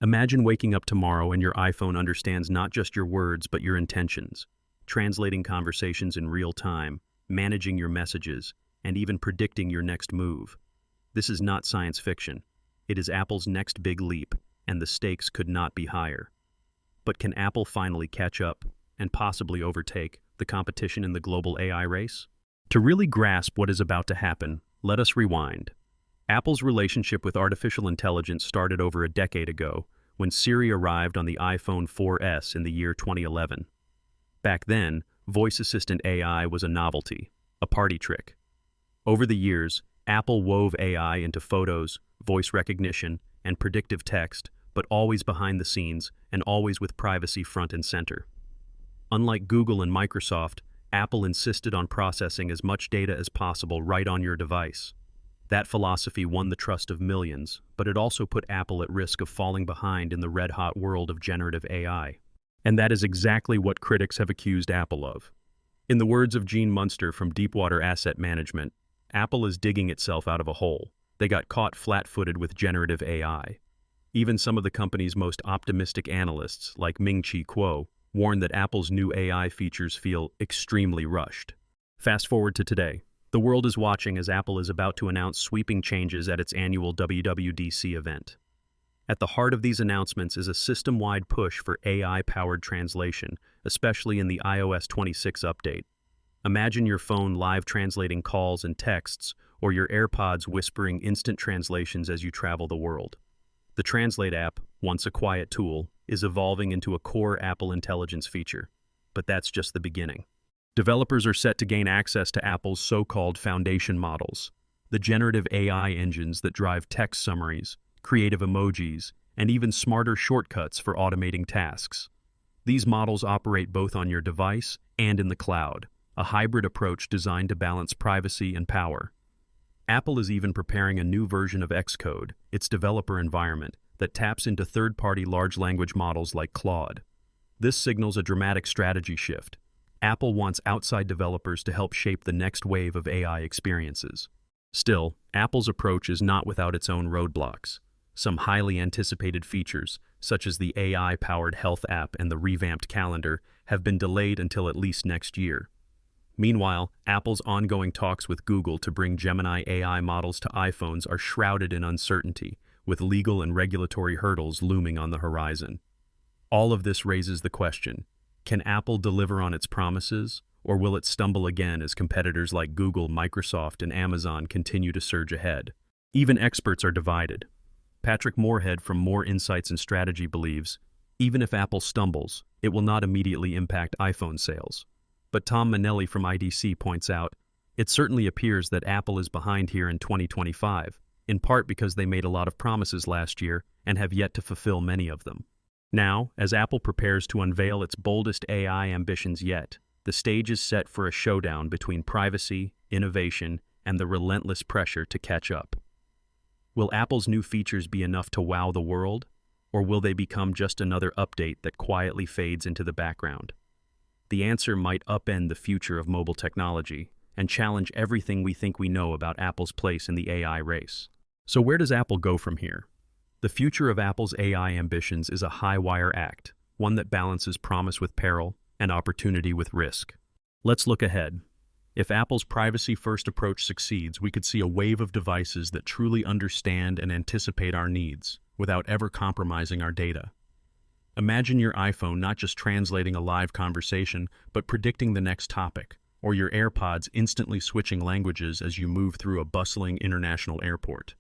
Imagine waking up tomorrow and your iPhone understands not just your words but your intentions, translating conversations in real time, managing your messages, and even predicting your next move. This is not science fiction. It is Apple's next big leap, and the stakes could not be higher. But can Apple finally catch up and possibly overtake the competition in the global AI race? To really grasp what is about to happen, let us rewind. Apple's relationship with artificial intelligence started over a decade ago when Siri arrived on the iPhone 4S in the year 2011. Back then, voice assistant AI was a novelty, a party trick. Over the years, Apple wove AI into photos, voice recognition, and predictive text, but always behind the scenes and always with privacy front and center. Unlike Google and Microsoft, Apple insisted on processing as much data as possible right on your device. That philosophy won the trust of millions, but it also put Apple at risk of falling behind in the red-hot world of generative AI. And that is exactly what critics have accused Apple of. In the words of Gene Munster from Deepwater Asset Management, Apple is digging itself out of a hole. They got caught flat-footed with generative AI. Even some of the company's most optimistic analysts, like Ming-Chi Kuo, warn that Apple's new AI features feel extremely rushed. Fast forward to today. The world is watching as Apple is about to announce sweeping changes at its annual WWDC event. At the heart of these announcements is a system-wide push for AI-powered translation, especially in the iOS 26 update. Imagine your phone live translating calls and texts, or your AirPods whispering instant translations as you travel the world. The Translate app, once a quiet tool, is evolving into a core Apple Intelligence feature. But that's just the beginning. Developers are set to gain access to Apple's so-called foundation models, the generative AI engines that drive text summaries, creative emojis, and even smarter shortcuts for automating tasks. These models operate both on your device and in the cloud, a hybrid approach designed to balance privacy and power. Apple is even preparing a new version of Xcode, its developer environment, that taps into third-party large language models like Claude. This signals a dramatic strategy shift. Apple wants outside developers to help shape the next wave of AI experiences. Still, Apple's approach is not without its own roadblocks. Some highly anticipated features, such as the AI-powered Health app and the revamped calendar, have been delayed until at least next year. Meanwhile, Apple's ongoing talks with Google to bring Gemini AI models to iPhones are shrouded in uncertainty, with legal and regulatory hurdles looming on the horizon. All of this raises the question: can Apple deliver on its promises, or will it stumble again as competitors like Google, Microsoft, and Amazon continue to surge ahead? Even experts are divided. Patrick Moorhead from More Insights and Strategy believes, even if Apple stumbles, it will not immediately impact iPhone sales. But Tom Manelli from IDC points out, it certainly appears that Apple is behind here in 2025, in part because they made a lot of promises last year and have yet to fulfill many of them. Now, as Apple prepares to unveil its boldest AI ambitions yet, the stage is set for a showdown between privacy, innovation, and the relentless pressure to catch up. Will Apple's new features be enough to wow the world, or will they become just another update that quietly fades into the background? The answer might upend the future of mobile technology and challenge everything we think we know about Apple's place in the AI race. So where does Apple go from here? The future of Apple's AI ambitions is a high-wire act, one that balances promise with peril and opportunity with risk. Let's look ahead. If Apple's privacy-first approach succeeds, we could see a wave of devices that truly understand and anticipate our needs without ever compromising our data. Imagine your iPhone not just translating a live conversation, but predicting the next topic, or your AirPods instantly switching languages as you move through a bustling international airport.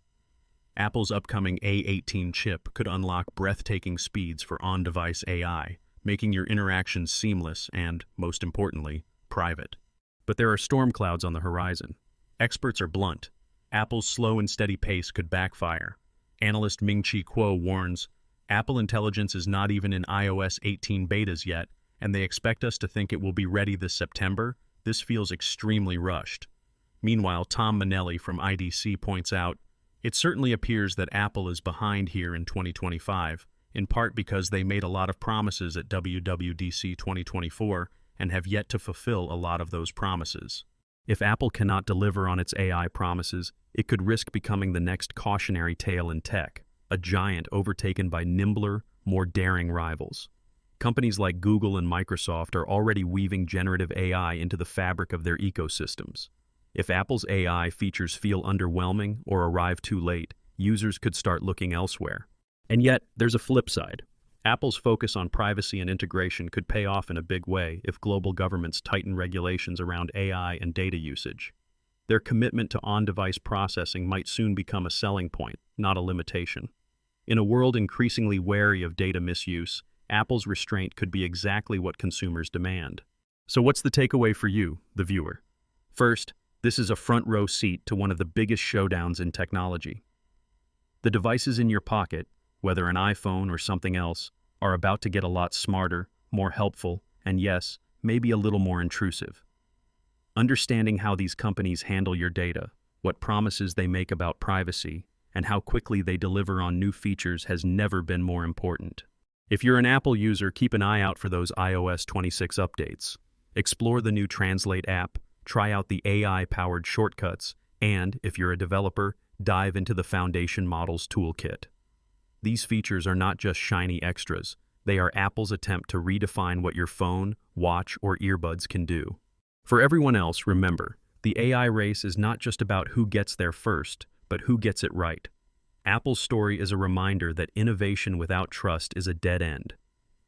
Apple's upcoming A18 chip could unlock breathtaking speeds for on-device AI, making your interactions seamless and, most importantly, private. But there are storm clouds on the horizon. Experts are blunt. Apple's slow and steady pace could backfire. Analyst Ming-Chi Kuo warns, Apple Intelligence is not even in iOS 18 betas yet, and they expect us to think it will be ready this September. This feels extremely rushed. Meanwhile, Tom Manelli from IDC points out, it certainly appears that Apple is behind here in 2025, in part because they made a lot of promises at WWDC 2024 and have yet to fulfill a lot of those promises. If Apple cannot deliver on its AI promises, it could risk becoming the next cautionary tale in tech, a giant overtaken by nimbler, more daring rivals. Companies like Google and Microsoft are already weaving generative AI into the fabric of their ecosystems. If Apple's AI features feel underwhelming or arrive too late, users could start looking elsewhere. And yet, there's a flip side. Apple's focus on privacy and integration could pay off in a big way if global governments tighten regulations around AI and data usage. Their commitment to on-device processing might soon become a selling point, not a limitation. In a world increasingly wary of data misuse, Apple's restraint could be exactly what consumers demand. So what's the takeaway for you, the viewer? First, this is a front row seat to one of the biggest showdowns in technology. The devices in your pocket, whether an iPhone or something else, are about to get a lot smarter, more helpful, and yes, maybe a little more intrusive. Understanding how these companies handle your data, what promises they make about privacy, and how quickly they deliver on new features has never been more important. If you're an Apple user, keep an eye out for those iOS 26 updates. Explore the new Translate app, try out the AI-powered shortcuts, and, if you're a developer, dive into the Foundation Models toolkit. These features are not just shiny extras, they are Apple's attempt to redefine what your phone, watch, or earbuds can do. For everyone else, remember, the AI race is not just about who gets there first, but who gets it right. Apple's story is a reminder that innovation without trust is a dead end.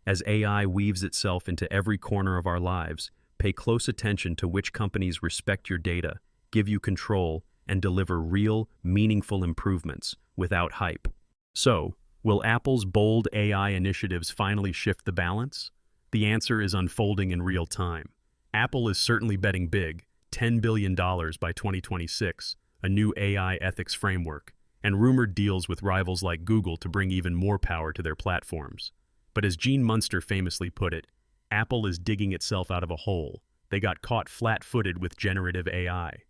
As AI weaves itself into every corner of our lives, pay close attention to which companies respect your data, give you control, and deliver real, meaningful improvements without hype. So, will Apple's bold AI initiatives finally shift the balance? The answer is unfolding in real time. Apple is certainly betting big, $10 billion by 2026, a new AI ethics framework, and rumored deals with rivals like Google to bring even more power to their platforms. But as Gene Munster famously put it, Apple is digging itself out of a hole. They got caught flat-footed with generative AI.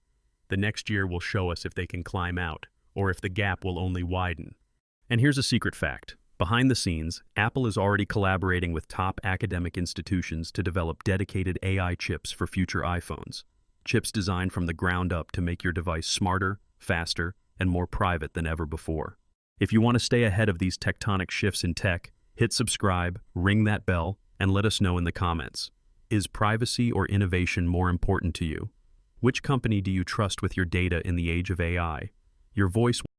The next year will show us if they can climb out, or if the gap will only widen. And here's a secret fact. Behind the scenes, Apple is already collaborating with top academic institutions to develop dedicated AI chips for future iPhones. Chips designed from the ground up to make your device smarter, faster, and more private than ever before. If you want to stay ahead of these tectonic shifts in tech, hit subscribe, ring that bell, and let us know in the comments. Is privacy or innovation more important to you? Which company do you trust with your data in the age of AI? Your voice